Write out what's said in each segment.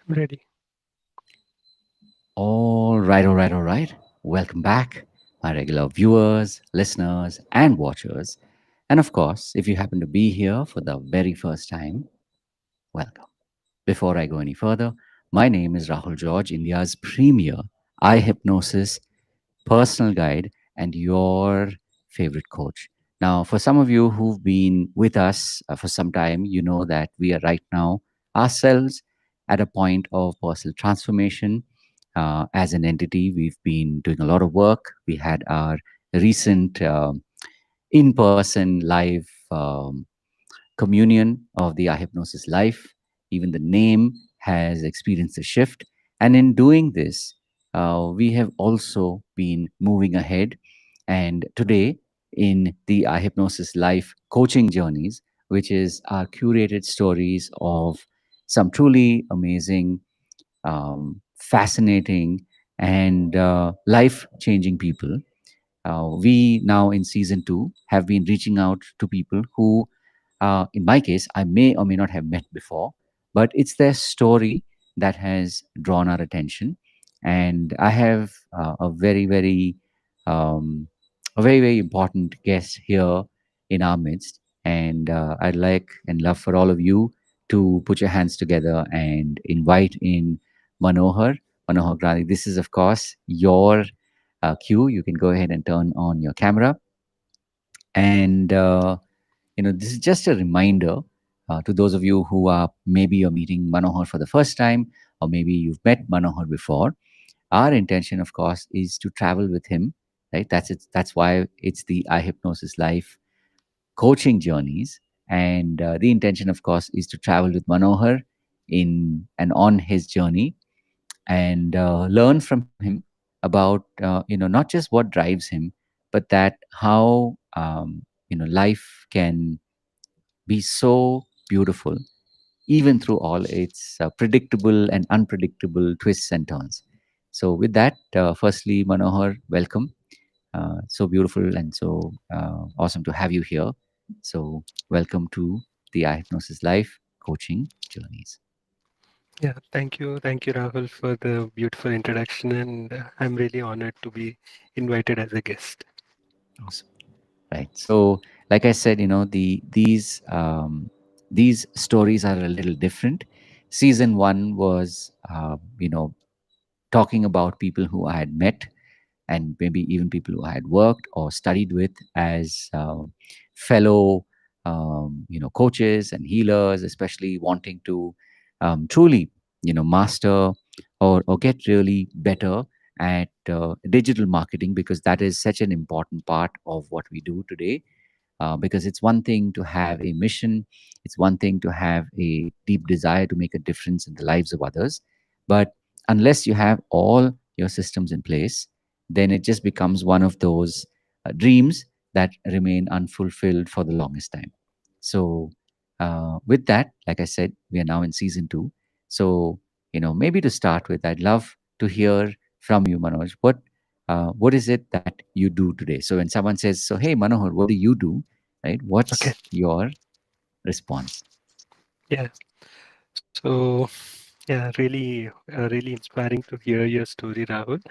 I'm ready. All right. Welcome back, my regular viewers, listeners, and watchers. And of course, if you happen to be here for the very first time, welcome. Before I go any further, my name is Rahul George, India's premier iHypnosis personal guide and your favorite coach. Now, for some of you who've been with us for some time, you know that we are right now ourselves at a point of personal transformation. As an entity, we've been doing a lot of work. We had our recent in person live communion of the iHypnosis life. Even the name has experienced a shift. And in doing this, we have also been moving ahead. And today, in the iHypnosis life coaching journeys, which is our curated stories of some truly amazing, fascinating, and life changing people, we now in season two have been reaching out to people who, in my case, I may or may not have met before, but it's their story that has drawn our attention. And I have um, a very important guest here in our midst. And I'd like and love for all of you to put your hands together and invite in Manohar, Manohar Grandhi. This is, of course, your cue. You can go ahead and turn on your camera. And, this is just a reminder to those of you who are maybe you're meeting Manohar for the first time, or maybe you've met Manohar before. Our intention, of course, is to travel with him, right? That's it. That's why it's the iHypnosis Life coaching journeys. And the intention, of course, is to travel with Manohar in and on his journey and learn from him about not just what drives him, but that how life can be so beautiful even through all its predictable and unpredictable twists and turns. So with that, firstly, Manohar, welcome. So beautiful and so awesome to have you here. So welcome to the iHypnosis Life coaching journeys. Yeah, thank you, Rahul, for the beautiful introduction, and I'm really honored to be invited as a guest. Awesome. Right. So, like I said, these stories are a little different. Season one was talking about people who I had met, and maybe even people who I had worked or studied with as fellow coaches and healers, especially wanting to truly master or get really better at digital marketing, because that is such an important part of what we do today. Because it's one thing to have a mission, it's one thing to have a deep desire to make a difference in the lives of others. But unless you have all your systems in place, then it just becomes one of those dreams that remain unfulfilled for the longest time. So, with that, like I said, we are now in season two. So, maybe to start with, I'd love to hear from you, Manoj. What is it that you do today? So when someone says, "So hey, Manohar, what do you do?" Right? Okay. What's your response? Yeah. So, yeah, really inspiring to hear your story, Rahul.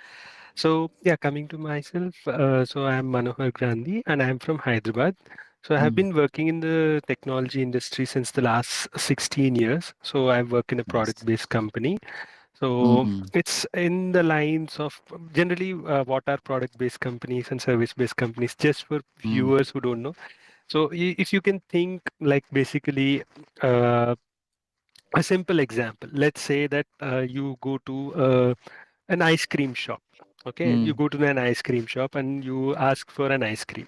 So, yeah, coming to myself, so I'm Manohar Grandhi and I'm from Hyderabad. So, I have Mm, been working in the technology industry since the last 16 years. So, I work in a nice. product-based company. So, Mm-mm, it's in the lines of generally what are product-based companies and service-based companies, just for mm, viewers who don't know. So, if you can think like basically, uh, a simple example. Let's say that you go to an ice cream shop. Okay, you mm, go to an ice cream shop and you ask for an ice cream,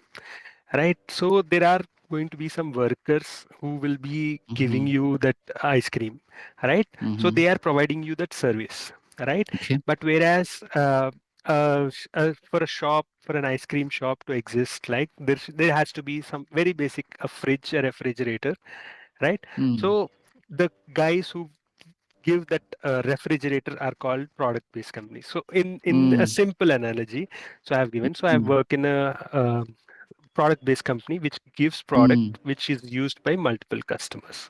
right? So there are going to be some workers who will be giving mm-hmm, you that ice cream, right? So mm-hmm. they are providing you that service, right? Okay. But whereas for a shop, for an ice cream shop to exist, like there has to be some very basic a fridge, a refrigerator, right? Mm, So the guys who give that refrigerator are called product based companies. So in a mm, simple analogy, so I've given, so I mm, work in a product based company which gives product mm, which is used by multiple customers.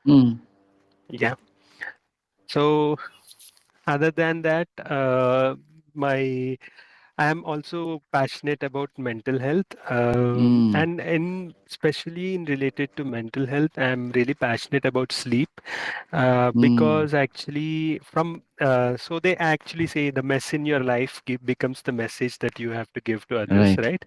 mm. Yeah. So other than that, my I am also passionate about mental health, Mm, and especially in related to mental health, I'm really passionate about sleep, mm, because actually so they actually say the mess in your life becomes the message that you have to give to others, right. right?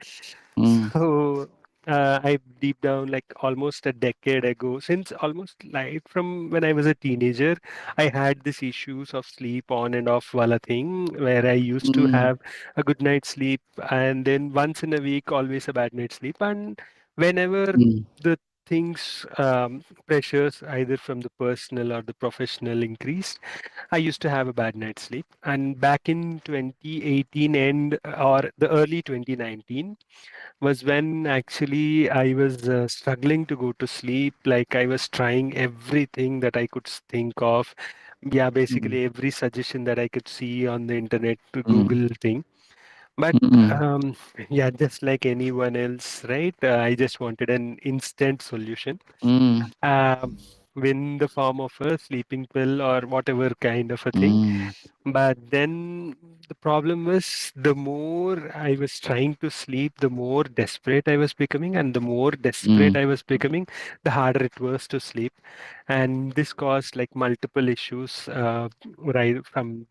Mm, So I deep down, like almost a decade ago, since almost like from when I was a teenager, I had this issues of sleep on and off wala thing where I used to mm, have a good night's sleep and then once in a week always a bad night's sleep, and whenever mm, the things pressures either from the personal or the professional increased, I used to have a bad night's sleep. And back in 2018 and or the early 2019 was when actually I was struggling to go to sleep. Like I was trying everything that I could think of. Yeah, mm, basically every suggestion that I could see on the internet to mm, Google thing. But mm, um, yeah, just like anyone else, right? I just wanted an instant solution, mm, um, in the form of a sleeping pill or whatever kind of a thing. mm, But then the problem was the more I was trying to sleep, the more desperate I was becoming, and the more desperate mm, I was becoming, the harder it was to sleep. And this caused like multiple issues, right from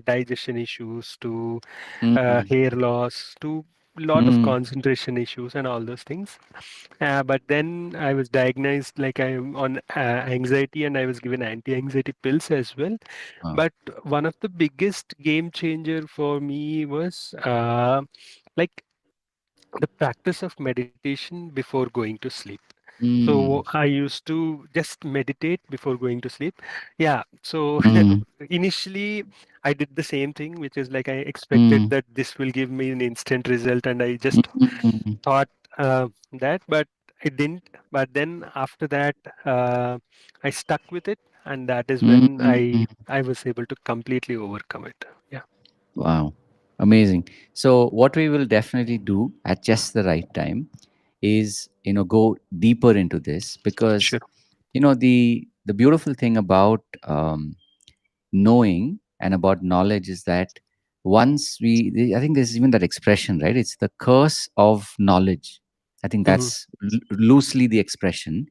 digestion issues to mm, hair loss to lot of mm. concentration issues and all those things. But then I was diagnosed like I'm on anxiety and I was given anti-anxiety pills as well. Wow. But one of the biggest game changer for me was like the practice of meditation before going to sleep. So Mm, I used to just meditate before going to sleep. Yeah. So mm, initially I did the same thing, which is like I expected mm, that this will give me an instant result, and I just mm, thought that, but it didn't. But then after that, I stuck with it, and that is mm, when mm. I was able to completely overcome it. Yeah, Wow. Amazing. So what we will definitely do at just the right time is, go deeper into this because, sure. the beautiful thing about knowing and about knowledge is that I think there's even that expression, right? It's the curse of knowledge. I think Hmm. that's loosely the expression,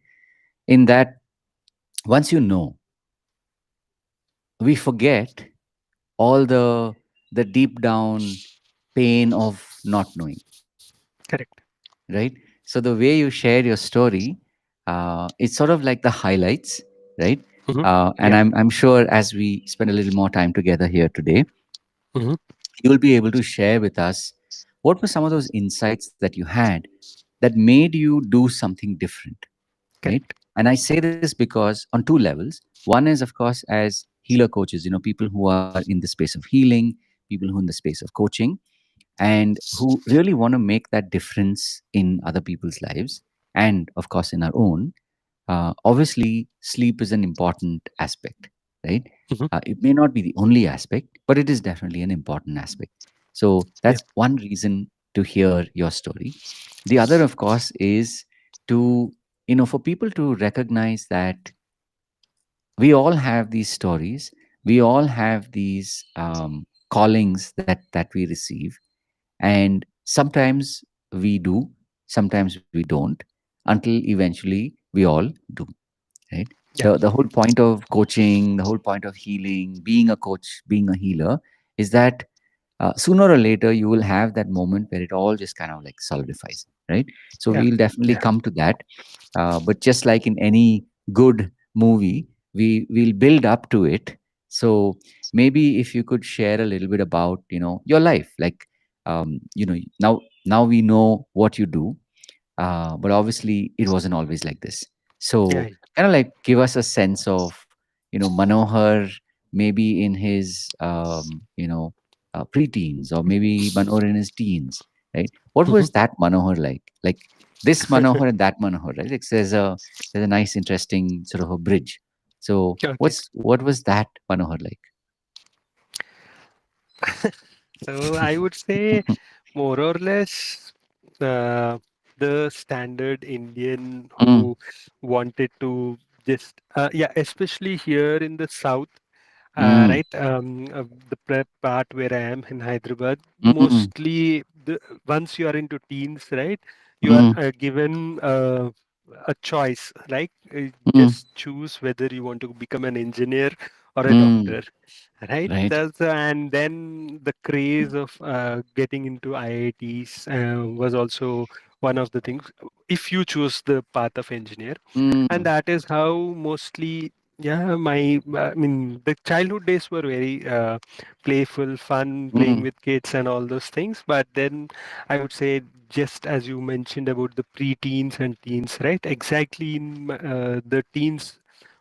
in that once you know, we forget all the deep down pain of not knowing, Correct. right? So the way you share your story, it's sort of like the highlights, right? Hmm. And Yeah. I'm sure as we spend a little more time together here today, Hmm. you'll be able to share with us what were some of those insights that you had that made you do something different, right? Correct. And I say this because on two levels. One is, of course, as healer coaches, people who are in the space of healing, people who are in the space of coaching, and who really want to make that difference in other people's lives and, of course, in our own. Obviously, sleep is an important aspect, right? Hmm. It may not be the only aspect, but it is definitely an important aspect. So Yeah. that's one reason to hear your story. The other, of course, is to, for people to recognize that we all have these stories, we all have these callings that we receive, and sometimes we do, sometimes we don't, until eventually we all do, right? Yeah. The whole point of coaching, the whole point of healing, being a coach, being a healer, is that sooner or later you will have that moment where it all just kind of like solidifies, right? So Yeah. we'll definitely Yeah. come to that. But just like in any good movie, we'll build up to it. So maybe if you could share a little bit about your life, like now we know what you do, but obviously it wasn't always like this. Yeah. So kind of like give us a sense of Manohar, maybe in his preteens, or maybe Manohar in his teens, right? What Hmm. was that Manohar like this Manohar and that Manohar, right? Like there's a nice interesting sort of a bridge. So Okay. what was that Manohar like? So I would say more or less uh, the standard Indian Mm, who wanted to just yeah, especially here in the south. mm, right? The prep part where I am in Hyderabad, mm, mostly once you are into teens, right, you are mm, given a choice, like mm, just choose whether you want to become an engineer or a mm, doctor, right? right. And then the craze of getting into IITs was also one of the things. If you choose the path of engineer, and Mm, that is how mostly, yeah, my I mean the childhood days were very playful, fun, playing mm, with kids and all those things. But then I would say, just as you mentioned about the pre-teens and teens, right? Exactly in the teens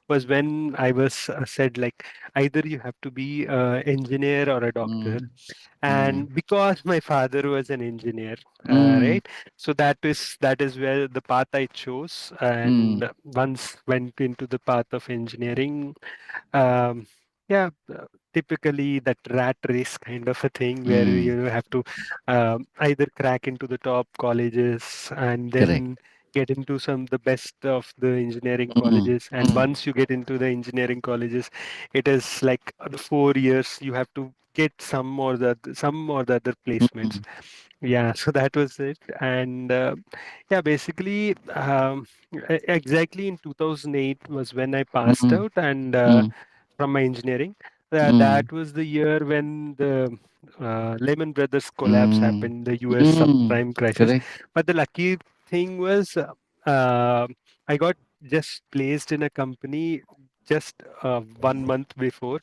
was when I was said, like, either you have to be an engineer or a doctor. mm, mm, And because my father was an engineer, mm, right, so that is where the path I chose, mm, and once went into the path of engineering. um, yeah, typically that rat race kind of a thing where mm. you have to either crack into the top colleges and Correct. then get into some the best of the engineering Mm, colleges. And mm, once you get into the engineering colleges, it is like the 4 years you have to get some or the other placements. mm, Yeah, so that was it. And yeah, basically, exactly in 2008 was when I passed mm, out, and mm, from my engineering. mm, That was the year when the Lehman Brothers collapse mm, happened, the US mm. subprime crisis. Correct. But the lucky thing was, uh, I got just placed in a company just 1 month before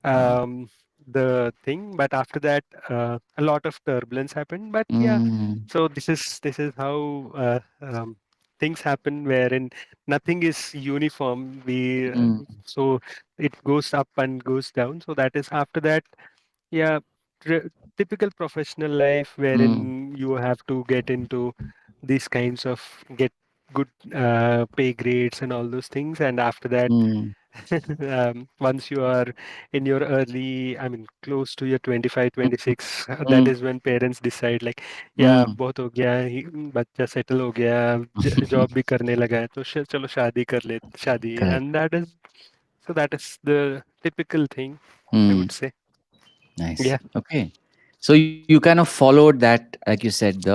um, the thing. But after that, a lot of turbulence happened. But yeah, Mm, so this is how things happen, wherein nothing is uniform. We mm, so it goes up and goes down. So that is after that. Yeah, typical professional life mm, wherein you have to get into these kinds of get good pay grades and all those things. And after that, mm, once you are in your early, I mean, close to your 25, mm, 26, that mm, is when parents decide, like, yeah, mm. बहुत हो गया, बच्चा settle हो गया, job भी करने लगा है, तो चलो शादी कर ले, शादी. Correct. And that is the typical thing, I Mm. would say. Nice. Yeah, Okay. So you kind of followed that, like you said,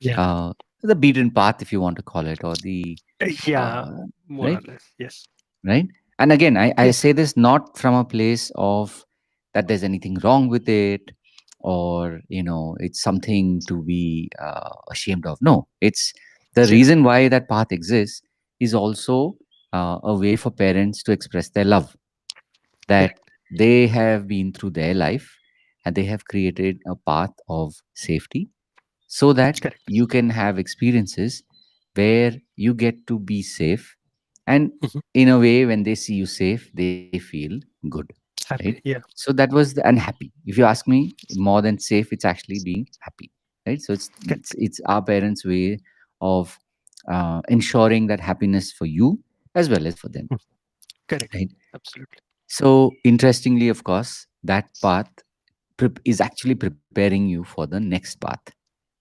yeah, uh, the beaten path, if you want to call it, or the yeah, uh, more or right, less, yes. right. And again, I Yes, say this not from a place of that there's anything wrong with it, or it's something to be ashamed of. No, it's the yeah, reason why that path exists is also a way for parents to express their love, that correct, they have been through their life and they have created a path of safety so that correct. you can have experiences where you get to be safe, and Mhm. in a way when they see you safe they feel good, right? Happy, yeah, So that was the unhappy, if you ask me, more than safe, it's actually being happy, right? So it's, correct, it's our parents way of ensuring that happiness for you as well as for them, mm, correct, right? absolutely, So interestingly, of course, that path is actually preparing you for the next path,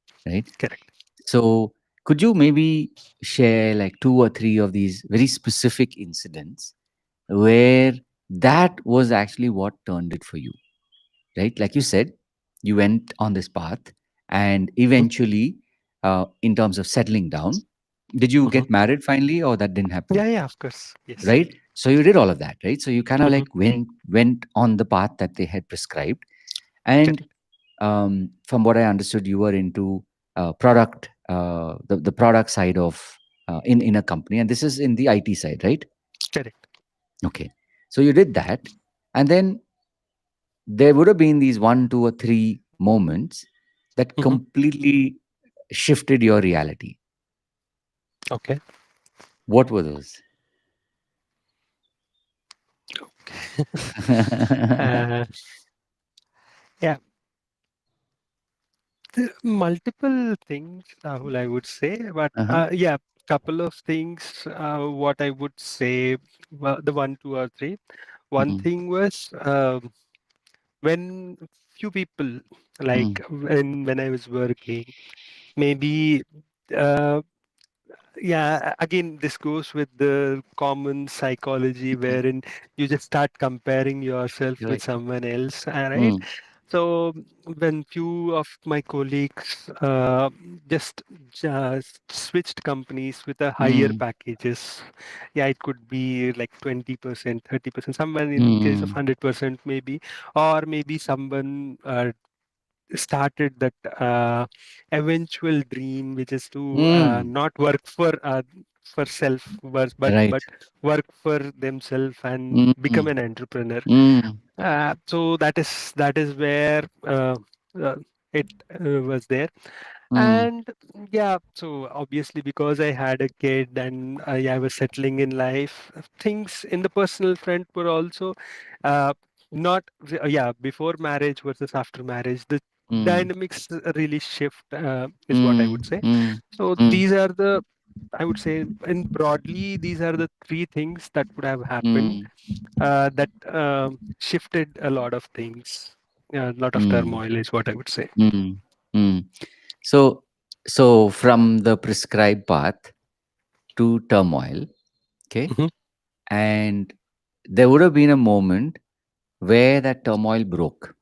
right? correct. So could you maybe share like two or three of these very specific incidents where that was actually what turned it for you, right? Like you said, you went on this path, and Mhm. eventually, in terms of settling down, did you Mhm. get married finally, or that didn't happen? Yeah, yeah, of course, yes. Right, so you did all of that, right? So you kind of Mhm. like went on the path that they had prescribed. And Correct, from what I understood, you were into product, the product side of in a company, and this is in the IT side, right? correct. Okay, so you did that, and then there would have been these one, two, or three moments that Mhm. completely shifted your reality. Okay. What were those? Uh, yeah, multiple things, Rahul, I would say, but Uh-huh. yeah, couple of things. What I would say, well, the one, two, or three. One Mm, thing was when few people, like mm, when I was working, maybe. Uh, Again, this goes with the common psychology Mm, wherein you just start comparing yourself with correct. someone else, right? Mm, So when few of my colleagues just switched companies with a higher mm, packages, yeah, it could be like 20%, 30%, someone in case of mm, 100% maybe, or maybe someone started that eventual dream, which is to mm, not work for self, but right. work for themselves and become Mm, an entrepreneur. mm, So that is where uh, it was there. mm, And yeah, so obviously because I had a kid and I was settling in life, things in the personal front were also uh, not yeah, before marriage versus after marriage, the mm, dynamics really shift, is what I mm, would say. mm, So mm, these are the, I would say, in broadly, these are the three things that would have happened mm, that shifted a lot of things. A lot of mm, turmoil is what I would say. mm, mm. So, so from the prescribed path to turmoil, okay, Mhm. and there would have been a moment where that turmoil broke,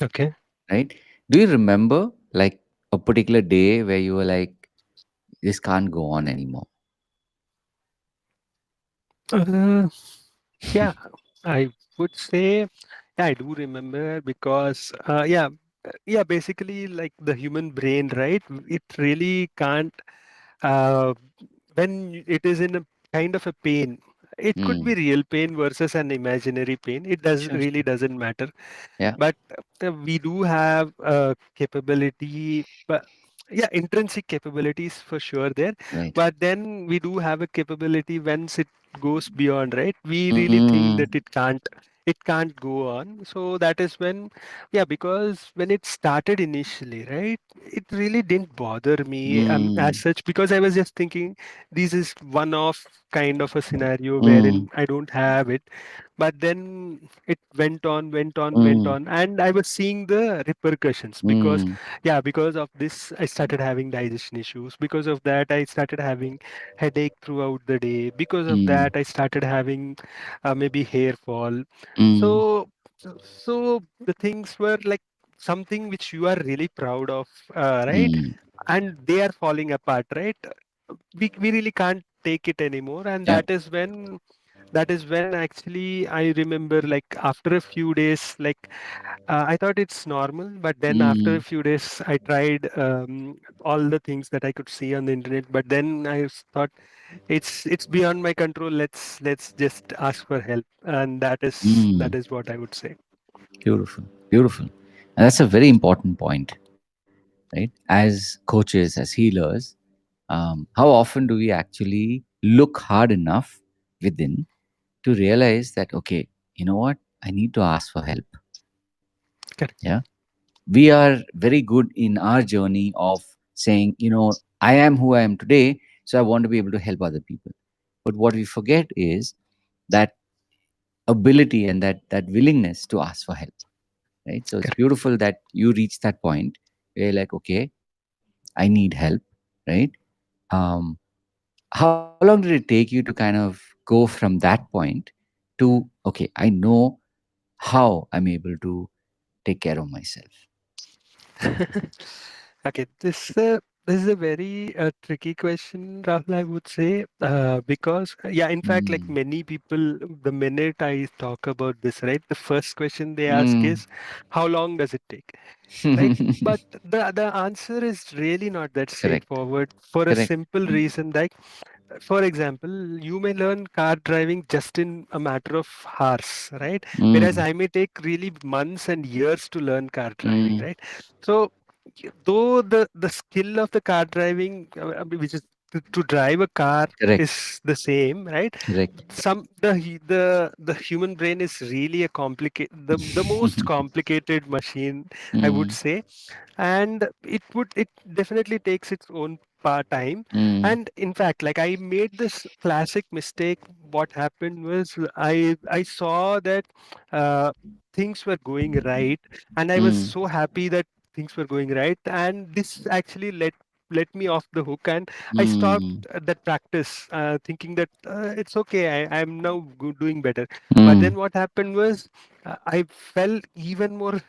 Okay. right? Do you remember like a particular day where you were like, this can't go on anymore? Uh, yeah, I would say, yeah, I do remember because, basically, like the human brain, right? It really can't, uh, when it is in a kind of a pain, it could be Mm. real pain versus an imaginary pain. It does Sure, really sure. doesn't matter. Yeah, But we do have capability, but yeah, intrinsic capabilities for sure there. right. But then we do have a capability once it goes beyond, right? We really think Mm, that it can't go on. So that is when, yeah, because when it started initially, right, it really didn't bother me as mm, such, because I was just thinking this is one of kind of a scenario mm, wherein I don't have it. But then it went on, went on, went mm, on, and I was seeing the repercussions because, mm, yeah, because of this, I started having digestion issues. Because of that, I started having headache throughout the day. Because of mm, that, I started having maybe hair fall. mm, So, so the things were like something which you are really proud of, right? mm. And they are falling apart, right? We really can't take it anymore, and Yeah. that is when actually I remember, like after a few days, like I thought it's normal, but then after a Mm, few days I tried all the things that I could see on the internet, but then thought it's beyond my control. Let's just ask for help, and that is mm. that is what I would say. Beautiful, beautiful. And that's a very important point, right? As coaches, as healers, how often do we actually look hard enough within to realize that, okay, you know what? I need to ask for help. Correct. Yeah. We are very good in our journey of saying, you know, I am who I am today, so I want to be able to help other people. But what we forget is that ability and that willingness to ask for help, right? So it's Correct. beautiful that you reach that point where you're like, okay, I need help, right? Um, how long did it take you to kind of go from that point to, okay, I know how I'm able to take care of myself? Okay, this is a very tricky question, Rahul, I would say, because yeah, in fact, like Mm. many people, the minute I talk about this, right, the first question they ask Mm. is, "How long does it take?" Right? But the answer is really not that Correct. straightforward for a Correct. simple reason. Like, for example, you may learn car driving just in a matter of hours, right? Whereas Mm. I may take really months and years to learn car driving, Mm. right? So, though the skill of the car driving, which is to drive a car, Correct. is the same, right? Correct. The human brain is really a the most complicated machine, I would Mm. say. And it definitely takes its own time. Mm. And in fact, like I made this classic mistake. What happened was I saw that uh, things were going right, and I was Mm. so happy that things were going right, and this actually let me off the hook, and I stopped mm, that practice, thinking that it's okay, I'm now doing better. But mm, then what happened was, I fell even more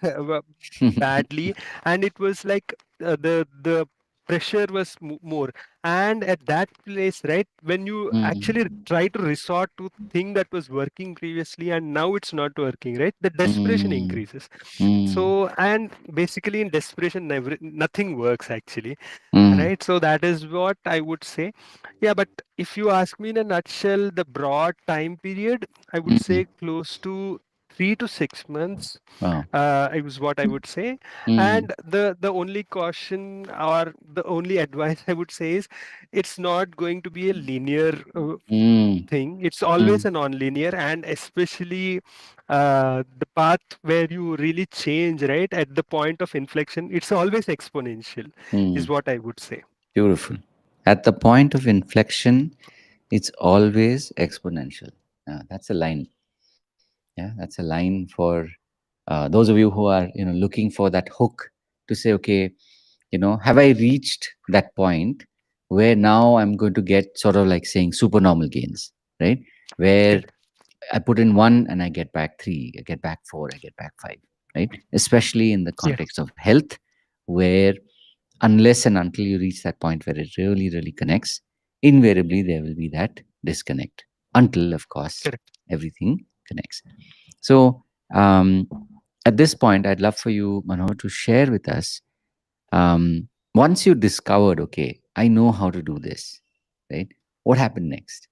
badly, and it was like the pressure was more. And at that place, right, when you mm, actually try to resort to thing that was working previously and now it's not working, right, the desperation mm, increases. mm, So, and basically in desperation, never, nothing works actually, mm, right? So that is what I would say. Yeah, but if you ask me in a nutshell, the broad time period, I would mm. say close to 3 to 6 months, Wow. is what I would say. Mm, And the only caution or the only advice I would say is, it's not going to be a linear mm, thing. It's mm, always a non-linear, and especially the path where you really change, right, at the point of inflection, it's always exponential, is mm. what I would say. Beautiful. At the point of inflection, it's always exponential. That's a line. Yeah, that's a line for those of you who are looking for that hook to say, okay, have I reached that point where now I'm going to get sort of like saying supernormal gains, right? Where Correct. I put in one and I get back three, I get back four, I get back five, right? Especially in the Yeah, context of health, where unless and until you reach that point where it really, really connects, invariably there will be that disconnect until, of course, correct. everything connects. So, um, at this point, I'd love for you, Manohar, to share with us once you discovered, okay, I know how to do this, right? What happened next?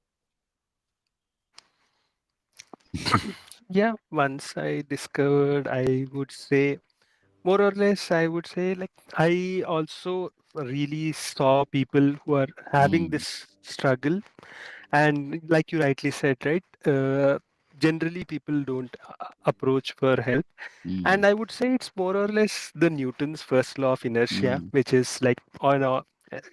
Yeah, once I discovered, I would say, more or less, I would say, like, I also really saw people who are having Mm, this struggle. And like you rightly said, right, generally people don't approach for help. mm, And I would say it's more or less the Newton's first law of inertia, mm, which is like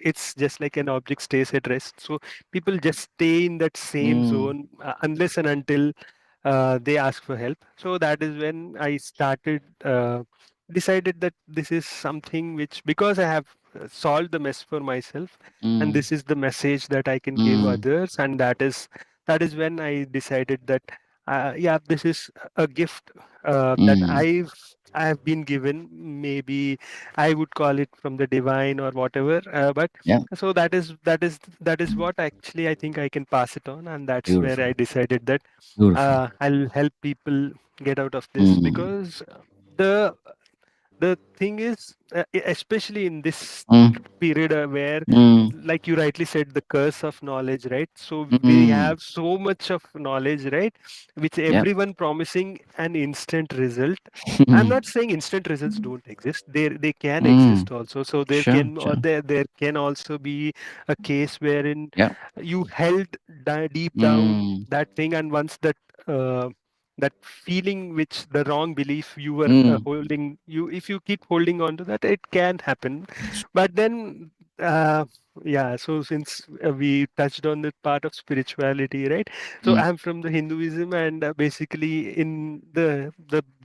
it's just like an object stays at rest. So people just stay in that same mm, zone unless and until they ask for help. So that is when I started, decided that this is something which, because I have solved the mess for myself, and mm, this is the message that I can give mm, others, and that is when I decided that, yeah, this is a gift that mm. I have been given. Maybe I would call it from the divine or whatever. But Yeah, so that is what actually I think I can pass it on, and that's where beautiful, I decided that beautiful. I'll help people get out of this, Mm, because the the thing is, especially in this mm, period where, mm, like you rightly said, the curse of knowledge, right? So we mm. have so much of knowledge, right, which Yeah. everyone promising an instant result. I'm not saying instant results don't exist. They can Mm. exist also. So there Sure, can, or sure. there can also be a case wherein Yeah. you held deep down Mm, that thing, and once uh, that feeling, which the wrong belief you were mm. holding, you, if you keep holding on to that, it can happen. But then, uh, yeah, so since we touched on the part of spirituality, right, so Mm, I'm from the Hinduism, and basically in the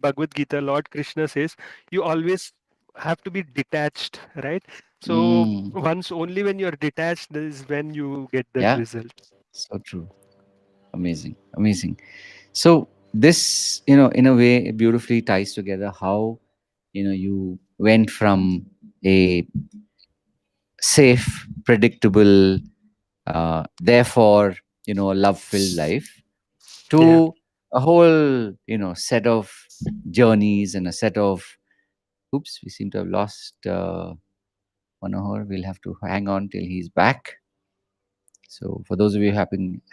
Bhagavad Gita, Lord Krishna says you always have to be detached, right? So mm. once, only when you're detached is when you get that Yeah. result. So true. Amazing. Amazing. So this, in a way, beautifully ties together how, you went from a safe, predictable, therefore, a love-filled life Yeah, to a whole, set of journeys and a set of, oops, we seem to have lost Manohar. We'll have to hang on till he's back. So for those of you who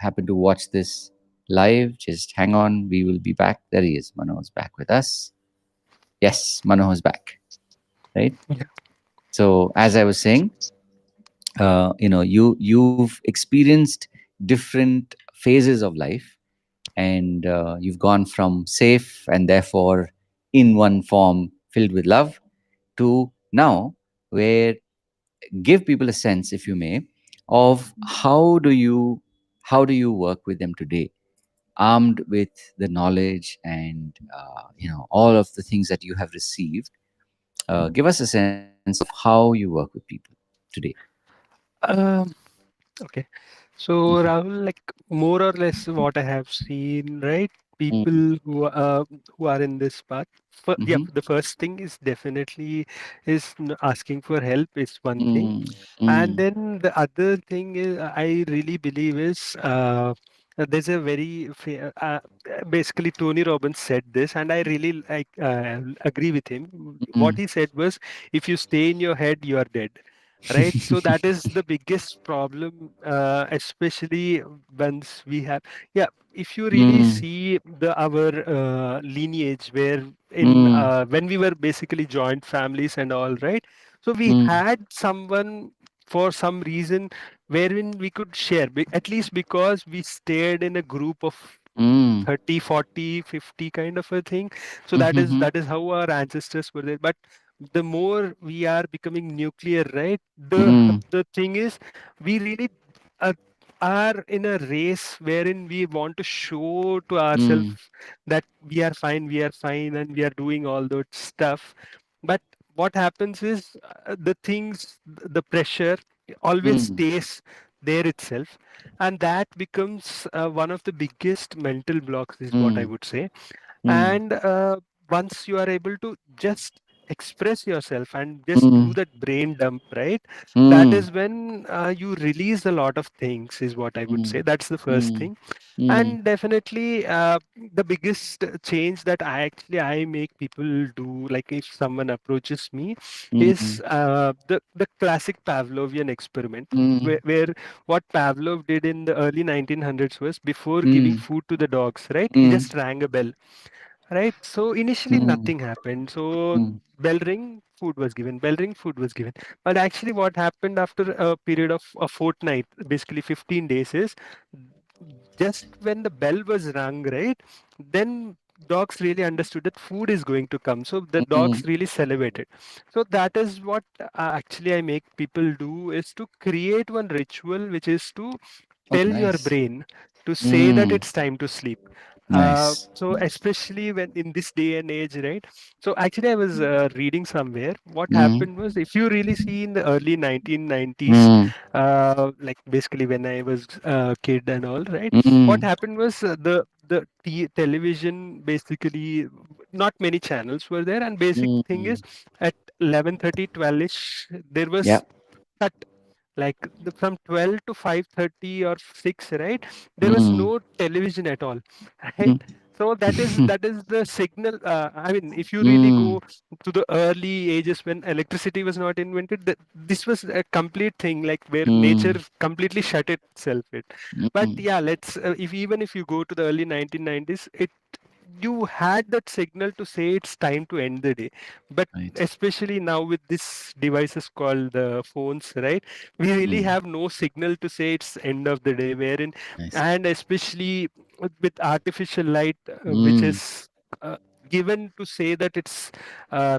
happen to watch this live, just hang on. We will be back. There he is. Manohar's back with us. Yes, Manohar's back. Right. yeah, So as I was saying, you've experienced different phases of life, and you've gone from safe and therefore in one form filled with love to now where give people a sense, if you may, of how do you work with them today, armed with the knowledge and all of the things that you have received. Give us a sense of how you work with people today. Um, okay. So Rahul, like more or less what I have seen, right? Mm, People who are in this path. Yeah, mhm, the first thing is definitely is asking for help is one thing, mm, and mm, then the other thing is I really believe is there's a very basically Tony Robbins said this, and I really like agree with him. What mm, he said was, if you stay in your head, you are dead, right? So that is the biggest problem, especially once we have, yeah, if you really mm, see the our lineage where in mm, when we were basically joint families and all, right? So we mm, had someone for some reason wherein we could share, at least because we stayed in a group of mm, 30, 40, 50 kind of a thing. So that is mhm, that is how our ancestors were there. But the more we are becoming nuclear, right? mm, The thing is, we really uh, are in a race wherein we want to show to ourselves mm, that we are fine, and we are doing all that stuff. But what happens is the things, the pressure always mm, stays there itself, and that becomes one of the biggest mental blocks, is what I mm, would say. mm, And once you are able to just express yourself and just do mm, that brain dump, right? That mm, is when you release a lot of things, is what I would mm, say. That's the first mm, thing. mm, And definitely the biggest change that I make people do, like if someone approaches me, mm, is the classic Pavlovian experiment, mm, where what Pavlov did in the early 1900s was, before giving mm, food to the dogs, right, he mm, just rang a bell. Right. So initially mm, nothing happened. So mm, bell ring, food was given. Bell ring, food was given. But actually, what happened after a period of a fortnight, basically 15 days, is just when the bell was rung, right, then dogs really understood that food is going to come. So the dogs mm. really celebrated. So that is what actually I make people do, is to create one ritual, which is to Oh, tell your nice. brain to say that Mm, it's time to sleep. nice. So especially when in this day and age, right? So actually, I was reading somewhere. What Mm, happened was, if you really see in the early 1990s, mm, like basically when I was a kid and all, right? What mm, happened was the television, basically not many channels were there, and basic thing is mm. at 11:30, 12ish, there was Yep. cut, like from 12 to 5:30 or 6, right? There was Mm, no television at all, right? mm, So that is the signal. I mean, if you really mm, go to the early ages when electricity was not invented, this was a complete thing, like where nature mm, completely shut itself it. But mm. yeah, let's if even if you go to the early 1990s, it you had that signal to say it's time to end the day. But Right. especially now with this devices called the phones, right, we really Mm, have no signal to say it's end of the day, wherein, nice. and especially with artificial light, which Mm, is given to say that it's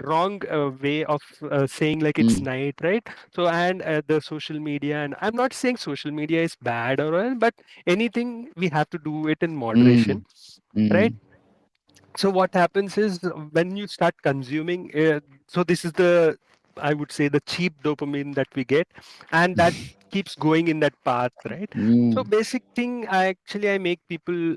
wrong way of saying like it's mm, night, right? So, and the social media, and I'm not saying social media is bad or all, but anything we have to do it in moderation, mm, right? mm, So what happens is, when you start consuming, so this is the, I would say, the cheap dopamine that we get, and that keeps going in that path, right? So mm, basic thing, I make people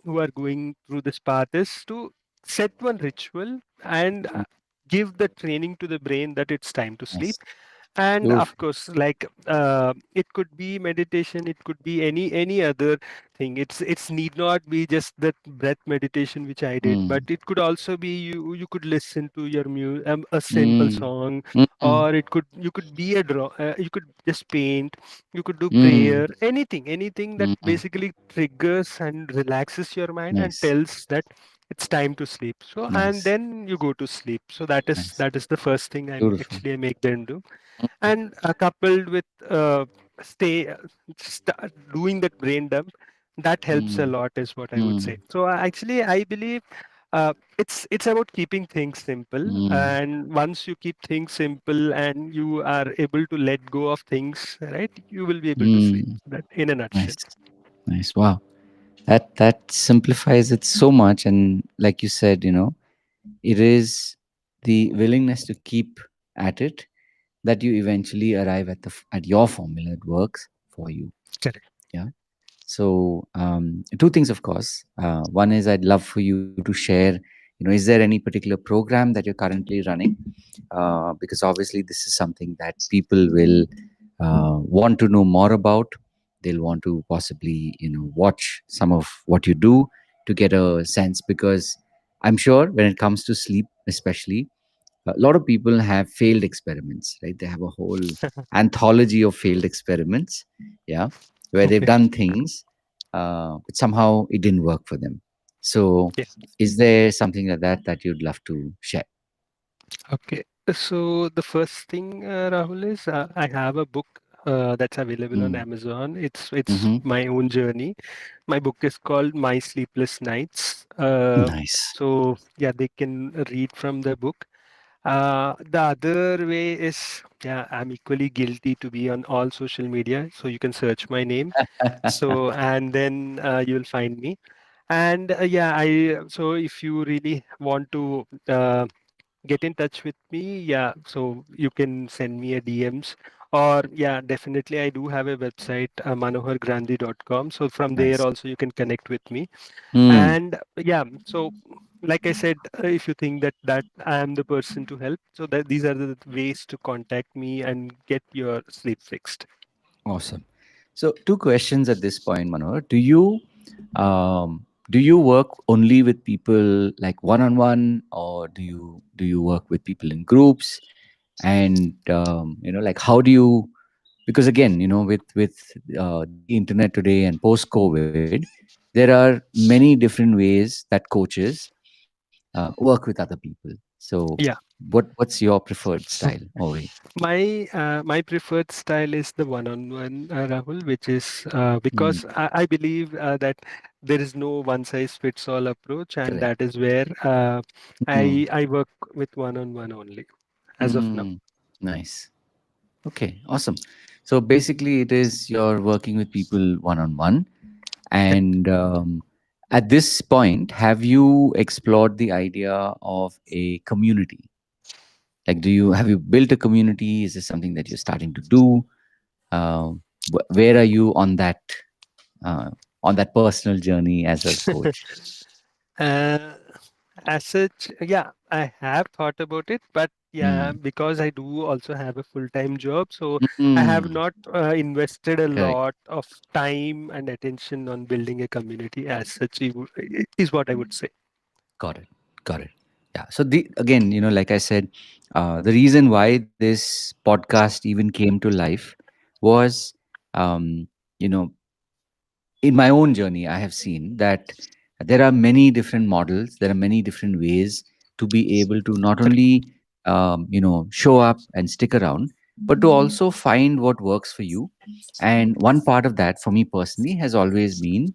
who are going through this path is to set one ritual and mm. give the training to the brain that it's time to sleep. Nice. And of Beautiful. course, like it could be meditation, it could be any other thing. It's need not be just that breath meditation which I did, but Mm, it could also be, you could listen to your a simple mm, song, mm, or it could, you could be a draw, you could just paint, you could do mm, prayer, anything that mm. basically triggers and relaxes your mind and Nice. tells that it's time to sleep. So, and Nice. then you go to sleep. So that is Nice. that is the first thing Beautiful. I make them do. Mm, And coupled with stay start doing that brain dump, that helps a mm, lot, is what I would say. mm, So actually I believe it's about keeping things simple, mm, and once you keep things simple and you are able to let go of things, right, you will be able to sleep. mm. That in a nutshell. Nice. Nice. Wow. That simplifies it so much. And like you said, it is the willingness to keep at it that you eventually arrive at at your formula that works for you. Correct. Yeah. So two things, of course. One is I'd love for you to share. Is there any particular program that you're currently running? Because obviously this is something that people will want to know more about. They'll want to possibly watch some of what you do to get a sense. Because I'm sure when it comes to sleep, especially, a lot of people have failed experiments, right? They have a whole anthology of failed experiments, yeah, where they've Okay. done things, but somehow it didn't work for them. So, Yeah. is there something like that that you'd love to share? Okay. So the first thing, Rahul, is I have a book that's available on Mm. Amazon. It's Mm-hmm. my own journey. My book is called My Sleepless Nights. Nice. So yeah, they can read from the book. The other way is, yeah, I'm equally guilty to be on all social media. So you can search my name. So and then you'll find me. And yeah, I so if you really want to get in touch with me, yeah, so you can send me a DMs, or yeah, definitely I do have a website, manohargrandhi.com. So from there Nice. also you can connect with me. Mm. And yeah, so like I said, if you think that I am the person to help, so that these are the ways to contact me and get your sleep fixed. Awesome. So, two questions at this point, Manohar. Do you work only with people like one on one, or do you work with people in groups? And like, how do you? Because again, with the internet today and post COVID, there are many different ways that coaches work with other people. So, Yeah. what's your preferred style, Ori? My preferred style is the one-on-one, Rahul, which is Mm, because I believe that there is no one-size-fits-all approach, and correct. that is where Mm, I work with one-on-one only as of now. mm, nice. Okay, awesome. So basically, it is you're working with people one on one. Correct. And at this point, have you explored the idea of a community? Like, have you built a community? Is this something that you're starting to do? Where are you uh, on that personal journey as a coach? Uh, as such, yeah, I have thought about it, but yeah, Mm. because I do also have a full-time job, so I have Mm. not invested a Correct. lot of time and attention on building a community as such, is what I would say. Got it. Got it. Yeah. So again, like I said, the reason why this podcast even came to life was, um, you know, in my own journey, I have seen that there are many different models. There are many different ways to be able to not Correct. only, show up and stick around, but to also find what works for you. And one part of that, for me personally, has always been,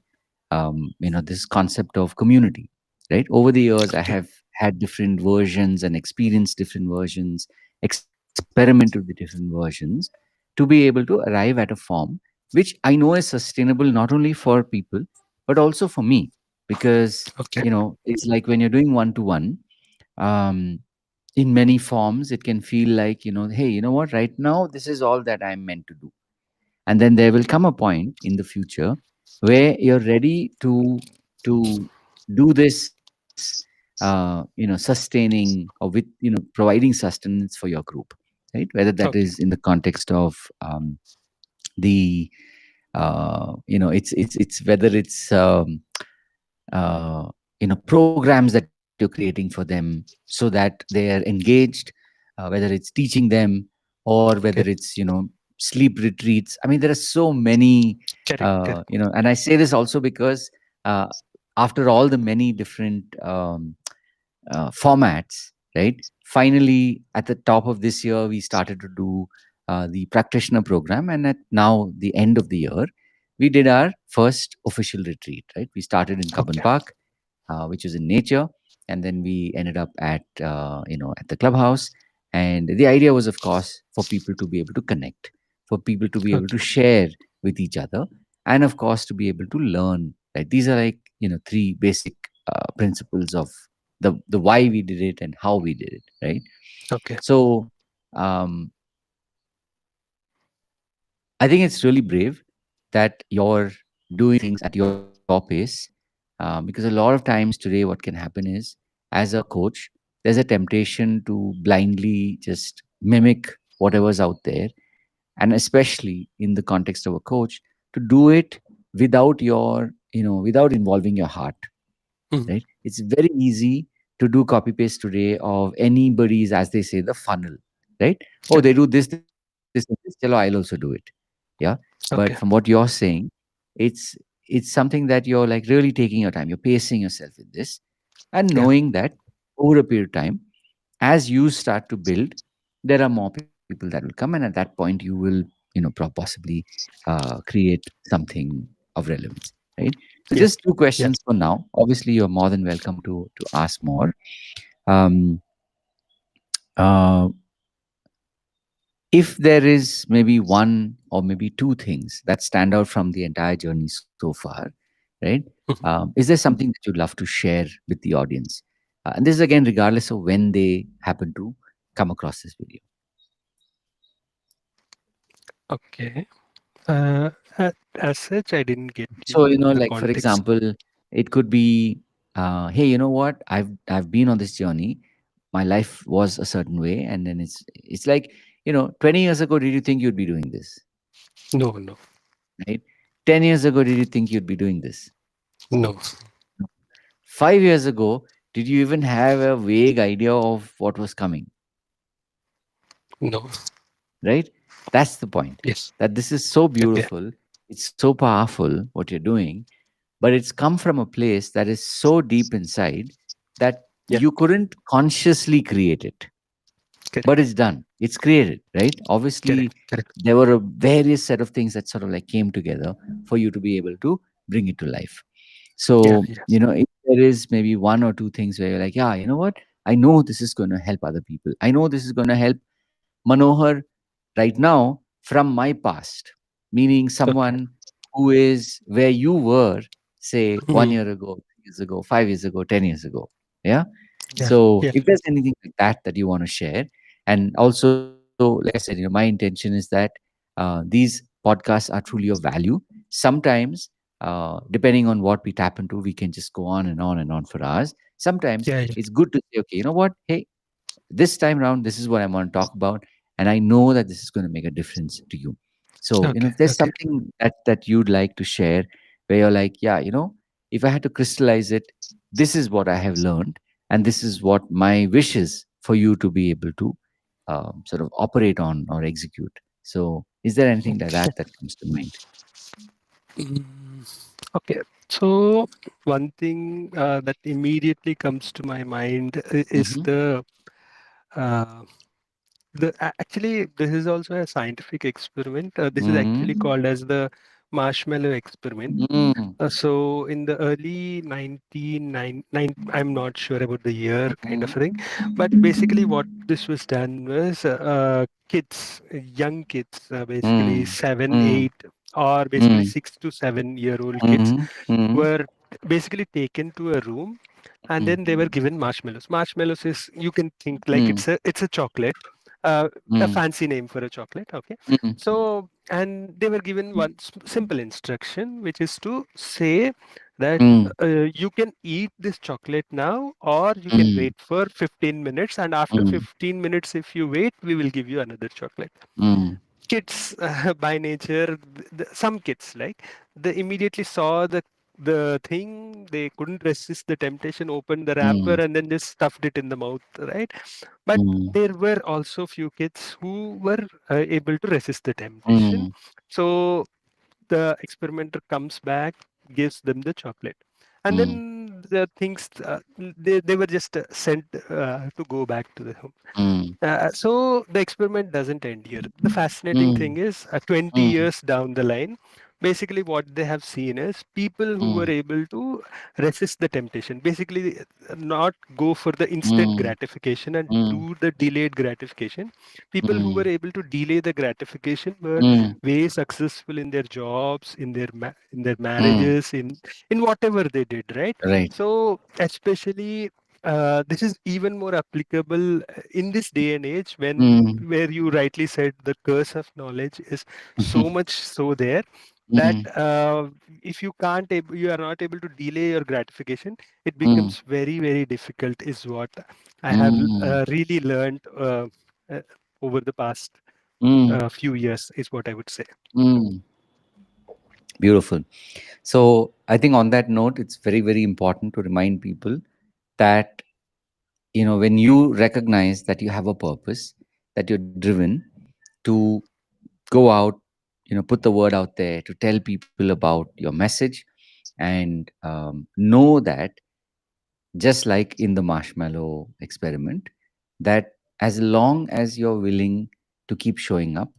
this concept of community. Right. Over the years, I Okay. have had different versions and experienced different versions, experimented with different versions to be able to arrive at a form which I know is sustainable not only for people but also for me, because Okay. it's like when you're doing one to one, in many forms it can feel like, hey, you know what, right now this is all that I'm meant to do. And then there will come a point in the future where you're ready to do this, sustaining, or with providing sustenance for your group, right? Whether that Okay. is in the context of the it's whether it's programs that you're creating for them so that they are engaged, whether it's teaching them, or whether Okay. it's sleep retreats. I mean, there are so many, Correct. Correct. and I say this also because uh, after all the many different formats, right? Finally, at the top of this year, we started to do the practitioner program, and at now the end of the year, we did our first official retreat. Right, we started in Cubbon Okay. Park, which is in nature, and then we ended up at at the clubhouse. And the idea was, of course, for people to be able to connect, for people to be able to Okay. share with each other, and of course to be able to learn. Right, these are like three basic principles of the why we did it and how we did it. Right, Okay. so. Um, I think it's really brave that you're doing things at your pace. Because a lot of times today, what can happen is, as a coach, there's a temptation to blindly just mimic whatever's out there. And especially in the context of a coach, to do it without without involving your heart, Mhm. right? It's very easy to do copy paste today of anybody's, as they say, the funnel, right? Oh, they Okay. do this, and this. Chalo, I'll also do it. Yeah. But from Okay. what you're saying, it's it's something that you're like really taking your time. You're pacing yourself with this, and Yeah. knowing that over a period of time, as you start to build, there are more people that will come, and at that point, you will, possibly create something of relevance, right? So, Yeah. just two Yeah. questions for now. Obviously, you're more than welcome to ask more. Um, uh, if there is maybe one or maybe two things that stand out from the entire journey so far, right? Mhm. Is there something that you'd love to share with the audience? And this is again, regardless of when they happen to come across this video. Okay. Uh, as such, I didn't get So, the like for context. example, it could be, hey, you know what? I've been on this journey. My life was a certain way, and then it's like, 20 years ago, did you think you'd be doing this? No, no, Right? 10 years ago, did you think you'd be doing this? no, 5 years ago, did you even have a vague idea of what was coming? no. Right? That's the point. Yes. That this is so Okay. beautiful. It's so powerful what you're doing, but it's come from a place that is so deep inside that Yeah. you couldn't consciously create it, but Correct. it's done. It's created, right? Obviously, Correct. Correct. there were a various set of things that sort of like came together for you to be able to bring it to life. Yeah. So, Yes. if there is maybe one or two things where you're like, yeah, you know what? I know this is going to help other people. I know this is going to help Manohar right now from my past, meaning Okay. someone who is where you were, say, one Mhm. year ago, 3 years ago, 5 years ago, 10 years ago. Yeah. Yeah. So Yeah. if there's anything like that that you want to share, and also, like I said, my intention is that these podcasts are truly of value. Sometimes, depending on what we tap into, we can just go on and on and on for hours. Sometimes Yeah. Yeah. it's good to say, okay, you know what? Hey, this time around, this is what I want to talk about, and I know that this is going to make a difference to you. So, Okay. if there's Okay. something that you'd like to share, where you're like, yeah, if I had to crystallize it, this is what I have learned, and this is what my wish is for you to be able to sort of operate on or execute. So, is there anything like that that comes to mind? Mm, okay. So one thing that immediately comes to my mind is Mm-hmm. uh, actually this is also a scientific experiment. This is actually Mm-hmm. called as the marshmallow experiment. Mm-hmm. So in the early 1999, I'm not sure about the year kind of thing, but basically what this was done was kids, young kids, basically Mm-hmm. 7, 8, or basically 6 to 7 year old kids Mm-hmm. Mm-hmm. were basically taken to a room and then they were given marshmallows. Marshmallows is, you can think like Mm-hmm. it's a chocolate, uh, a Mm-hmm. fancy name for a chocolate. Okay. Mm-hmm. So, and they were given one simple instruction, which is to say that Mm, you can eat this chocolate now, or you can mm, wait for 15 minutes. And after mm, 15 minutes, if you wait, we will give you another chocolate. mm, Kids, by nature, some kids, like, they immediately saw the thing, they couldn't resist the temptation, opened the wrapper, mm, and then just stuffed it in the mouth, right? But mm, there were also few kids who were able to resist the temptation. mm, So the experimenter comes back, gives them the chocolate, and mm, then the things, they were just sent to go back to the home. mm, So the experiment doesn't end here. The fascinating mm, thing is, 20 mm, years down the line, basically what they have seen is people who were mm, able to resist the temptation, basically not go for the instant mm, gratification and mm, do the delayed gratification. People who were mm, able to delay the gratification were mm, way successful in their jobs, in their mm. marriages, in whatever they did, right? Right. So especially. This is even more applicable in this day and age when Mm, where you rightly said the curse of knowledge is so much so there that mm, if you can't you are not able to delay your gratification, it mm, becomes very difficult is what I have mm, really learned uh, over the past mm, few years is what I would say. mm. Beautiful. So I think on that note, it's very, very important to remind people that, when you recognize that you have a purpose, that you're driven to go out, put the word out there, to tell people about your message, and know that, just like in the marshmallow experiment, that as long as you're willing to keep showing up,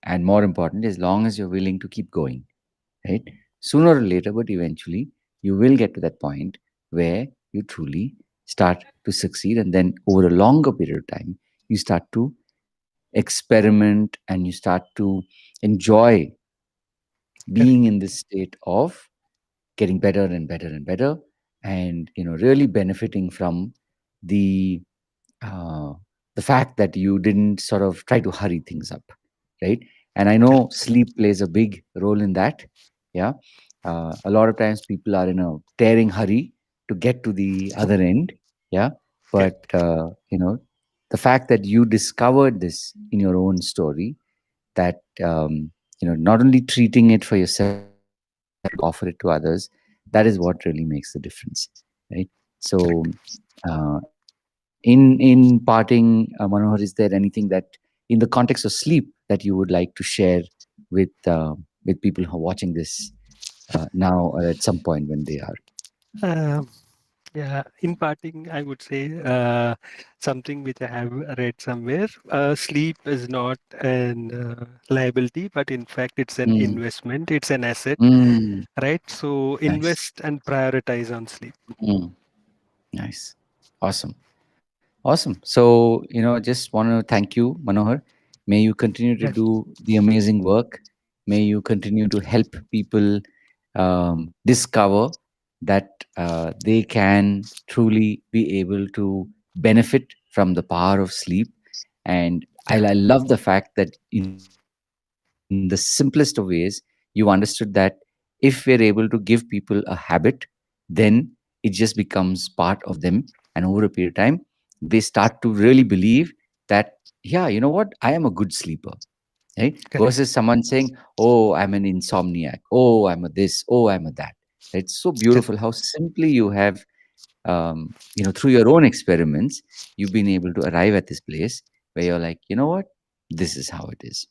and more important, as long as you're willing to keep going, right? Sooner or later, but eventually, you will get to that point where you truly start to succeed. And then over a longer period of time, you start to experiment and you start to enjoy being Correct. in this state of getting better and better and better, and really benefiting from the uh, the fact that you didn't sort of try to hurry things up, right? And I know Correct. sleep plays a big role in that. Yeah. A lot of times people are in a tearing hurry to get to the other end. Yeah. But Correct. the fact that you discovered this in your own story, that not only treating it for yourself but also trying to offer it to others, that is what really makes the difference, right? So in parting, Manohar, is there anything that, in the context of sleep, that you would like to share with people who are watching this now, or at some point when they are? Um, Yeah, in parting, I would say something which I have read somewhere. Sleep is not an liability, but in fact, it's an Mm, investment, it's an asset, mm, right? So nice. invest and prioritize on sleep. Mm, nice. Awesome. Awesome. So, just want to thank you, Manohar. May you continue to Yes, do the amazing work. May you continue to help people discover that they can truly be able to benefit from the power of sleep. And I correct, love the fact that in the simplest of ways, you understood that if we're able to give people a habit, then it just becomes part of them. And over a period of time, they start to really believe that, yeah, you know what? I am a good sleeper, right? Versus correct. someone saying, oh, I'm an insomniac, oh, I'm a this, oh, I'm a that. It's so Correct. beautiful how simply you have, through your own experiments, you've been able to arrive at this place where you're like, you know what, this is how it is.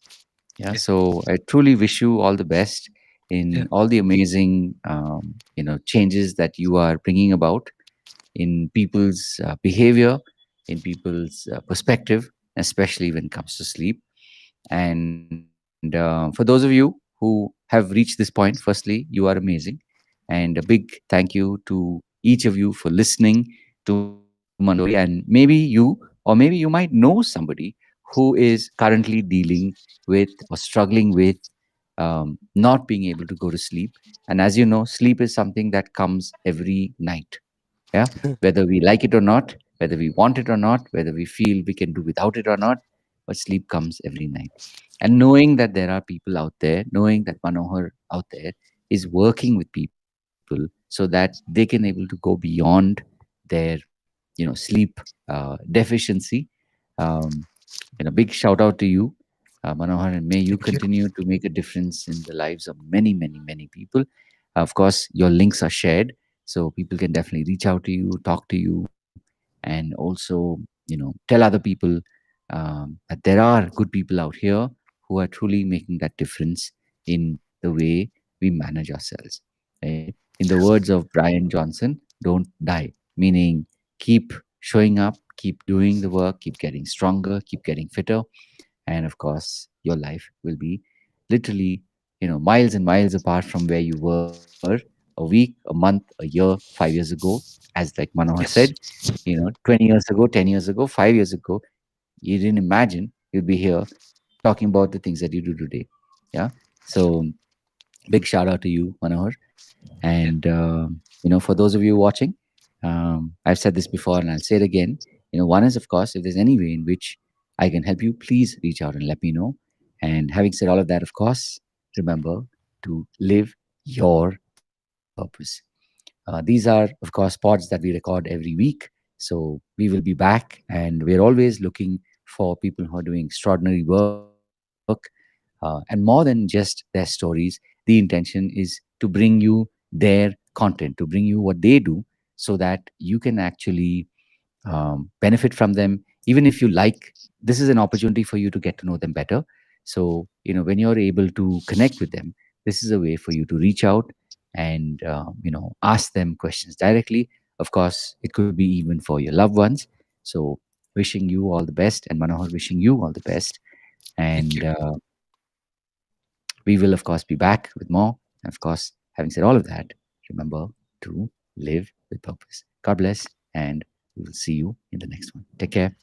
Yeah. Yeah, So I truly wish you all the best yeah, in all the amazing changes that you are bringing about in people's behavior, in people's perspective, especially when it comes to sleep. And for those of you who have reached this point, firstly, you are amazing. And a big thank you to each of you for listening to Manohar's story. And maybe you, or maybe you might know somebody who is currently dealing with or struggling with not being able to go to sleep. And as you know, sleep is something that comes every night. Yeah. Whether we like it or not, whether we want it or not, whether we feel we can do without it or not, but sleep comes every night. And knowing that there are people out there, knowing that Manohar out there is working with people so that they can able to go beyond their sleep deficiency. um, big shout out to you, Manohar, and may you thank you. continue to make a difference in the lives of many, many, many people. Of course, your links are shared, so people can definitely reach out to you, talk to you, and also, tell other people that there are good people out here who are truly making that difference in the way we manage ourselves. Right? In the words of Brian Johnson, don't die, meaning keep showing up, keep doing the work, keep getting stronger, keep getting fitter, and of course your life will be literally miles and miles apart from where you were a week, a month, a year, 5 years ago. As like Manohar said, Yes, 20 years ago, 10 years ago, 5 years ago, you didn't imagine you'd be here talking about the things that you do today. Yeah. So big shout out to you, Manohar. And for those of you watching, I've said this before and I'll say it again. One is, of course, if there's any way in which I can help you, please reach out and let me know. And having said all of that, of course, remember to live your purpose. These are, of course, pods that we record every week. So we will be back, and we're always looking for people who are doing extraordinary work. And more than just their stories, the intention is to bring you their content, to bring you what they do, so that you can actually benefit from them. Even if you like, this is an opportunity for you to get to know them better. So when you're able to connect with them, this is a way for you to reach out and ask them questions directly. Of course, it could be even for your loved ones. So wishing you all the best, and Manohar, wishing you all the best. Thank And you. we will, of course, be back with more. And of course, having said all of that, remember to live with purpose. God bless, and we will see you in the next one. Take care.